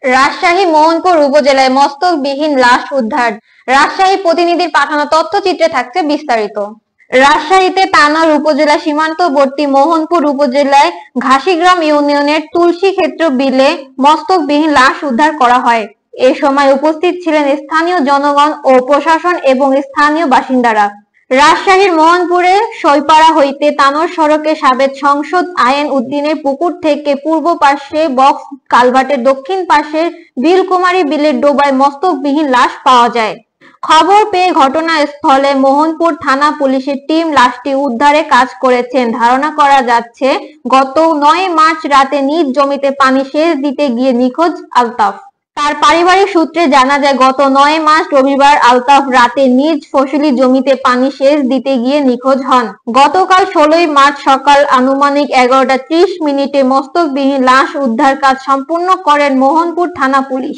রাজশাহী মোহনপুর উপজেলায় মস্তকবিহীন লাশ উদ্ধার। রাজশাহী প্রতিনিধির পাঠানো তথ্যচিত্রে থাকছে বিস্তারিত। রাজশাহীতে তানোর উপজেলা সীমান্তবর্তী মোহনপুর উপজেলায় ঘাসিগ্রাম ইউনিয়নের তুলসীক্ষেত্র বিলে মস্তকবিহীন লাশ উদ্ধার করা হয়। এ সময় উপস্থিত ছিলেন স্থানীয় জনগণ ও প্রশাসন এবং স্থানীয় বাসিন্দারা। রাজশাহীর মোহনপুরে সইপাড়া হইতে তানোর সড়কে সাবেক সংসদ আইন উদ্দিনের পুকুর থেকে পূর্ব পাশে বক্স কালভার্টের দক্ষিণ পাশের বিলকুমারী বিলের ডোবায় মস্তকবিহীন লাশ পাওয়া যায়। খবর পেয়ে ঘটনাস্থলে মোহনপুর থানা পুলিশের টিম লাশটি উদ্ধারে কাজ করেছেন। ধারণা করা যাচ্ছে গত ৯ মার্চ রাতে নিজ জমিতে পানি সেচ দিতে গিয়ে নিখোঁজ আলতাফ। তার পারিবারিক সূত্রে জানা যায়, গত ৯ মার্চ রবিবার আলতাফ রাতে নিজ ফসলি জমিতে পানি সেচ দিতে গিয়ে নিখোঁজ হন। গতকাল ১৬ মার্চ সকাল আনুমানিক ১১টা ৩০ মিনিটে মস্তকবিহীন লাশ উদ্ধার কাজ সম্পন্ন করেন মোহনপুর থানা পুলিশ।